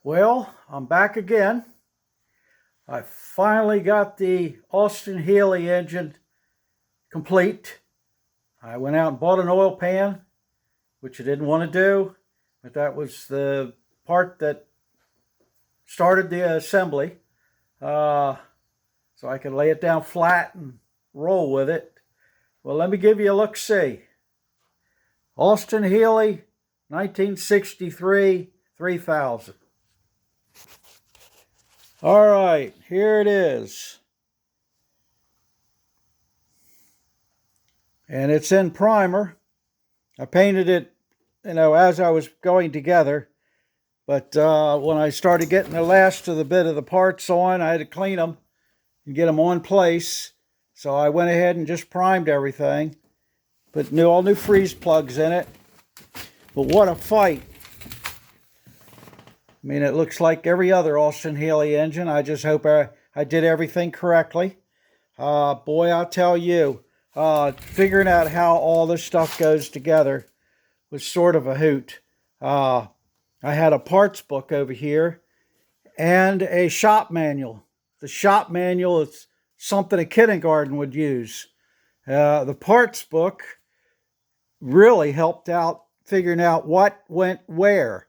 Well, I'm back again. I finally got the Austin Healy engine complete. I went out and bought an oil pan, which I didn't want to do, but that was the part that started the assembly. So I could lay it down flat and roll with it. Well, let me give you a look-see. Austin Healy, 1963, 3000. All right, here it is. And it's in primer. I painted it, as I was going together. But when I started getting the last of the bit of the parts on, I had to clean them and get them on place. So I went ahead and just primed everything. Put all new freeze plugs in it. But what a fight. I mean, it looks like every other Austin Healy engine. I just hope I did everything correctly. Boy, I'll tell you, figuring out how all this stuff goes together was sort of a hoot. I had a parts book over here and a shop manual. The shop manual is something a kindergarten would use. The parts book really helped out figuring out what went where.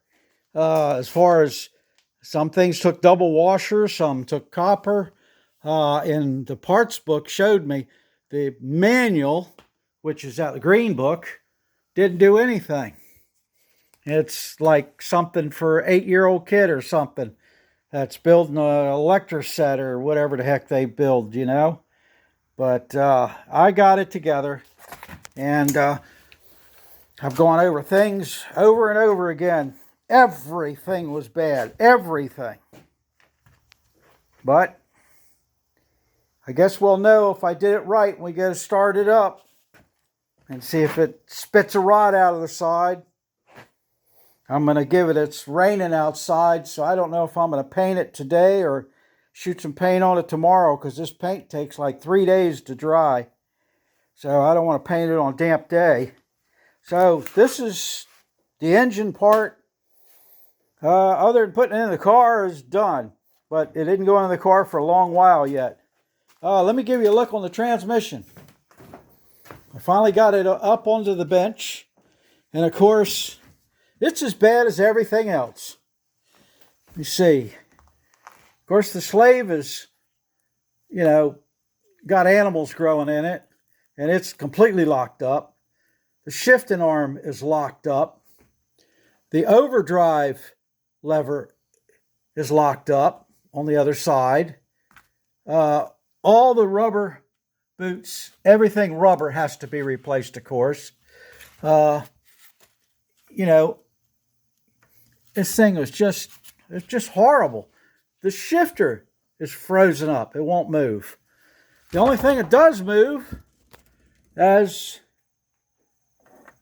As far as some things took double washers, some took copper. And the parts book showed me the manual, which is out the green book, didn't do anything. It's like something for an 8-year-old kid or something that's building an electric set or whatever the heck they build, But I got it together, and I've gone over things over and over again. Everything was bad. Everything. But I guess we'll know if I did it right when we get it started up and see if it spits a rod out of the side. I'm going to give it, it's raining outside, so I don't know if I'm going to paint it today or shoot some paint on it tomorrow, because this paint takes like 3 days to dry. So I don't want to paint it on a damp day. So this is the engine part. Other than putting it in the car, is done. But it didn't go in the car for a long while yet. Let me give you a look on the transmission. I finally got it up onto the bench. And of course, it's as bad as everything else. Let me see. Of course, the slave is, got animals growing in it. And it's completely locked up. The shifting arm is locked up. The overdrive lever is locked up on the other side. All the rubber boots, everything rubber has to be replaced, of course. This thing was it's just horrible. The shifter is frozen up. It won't move. The only thing that does move is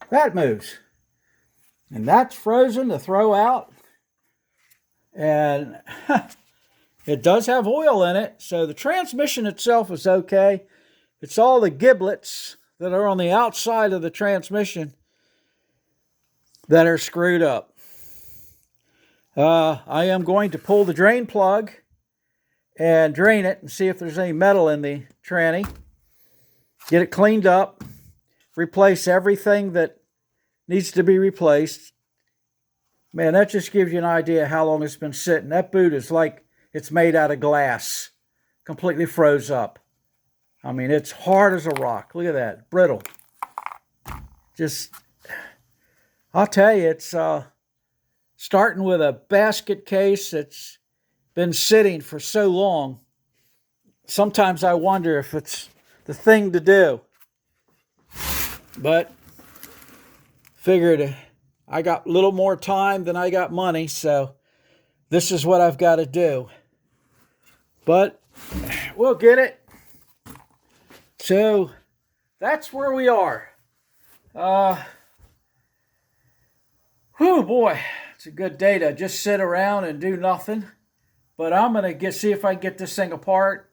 that moves. And that's frozen to throw out. And it does have oil in it. So the transmission itself is okay. It's all the giblets that are on the outside of the transmission that are screwed up. I am going to pull the drain plug and drain it and see if there's any metal in the tranny. Get it cleaned up. Replace everything that needs to be replaced. Man, that just gives you an idea how long it's been sitting. That boot is like it's made out of glass. Completely froze up. I mean, it's hard as a rock. Look at that. Brittle. I'll tell you, it's starting with a basket case that's been sitting for so long. Sometimes I wonder if it's the thing to do. But figured I got a little more time than I got money, so this is what I've got to do. But we'll get it. So that's where we are. Whew, boy, it's a good day to just sit around and do nothing. But I'm going to see if I can get this thing apart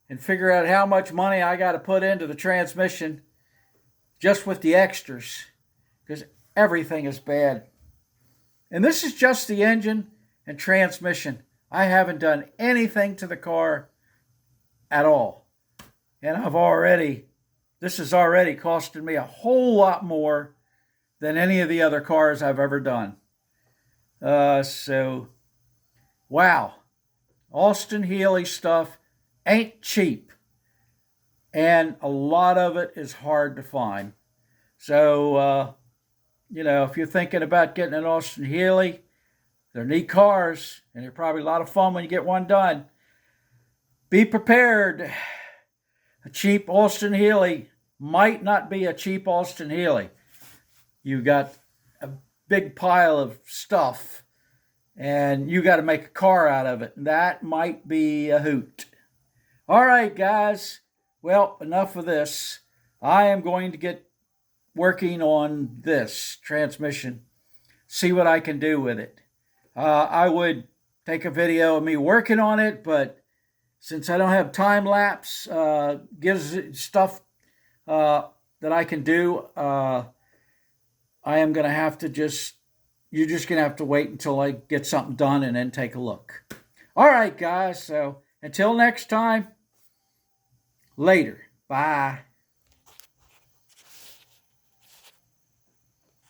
and figure out how much money I got to put into the transmission just with the extras, because everything is bad. And this is just the engine and transmission. I haven't done anything to the car at all. And this has already costed me a whole lot more than any of the other cars I've ever done. So, wow. Austin Healy stuff ain't cheap. And a lot of it is hard to find. So, if you're thinking about getting an Austin Healy, they're neat cars, and they're probably a lot of fun when you get one done. Be prepared. A cheap Austin Healy might not be a cheap Austin Healy. You got a big pile of stuff, and you got to make a car out of it. That might be a hoot. All right, guys. Well, enough of this. I am going to get working on this transmission, see what I can do with it. I would take a video of me working on it, but since I don't have time lapse, gives stuff that I can do, I am going to have to you're just going to have to wait until I get something done and then take a look. All right, guys. So until next time, later. Bye.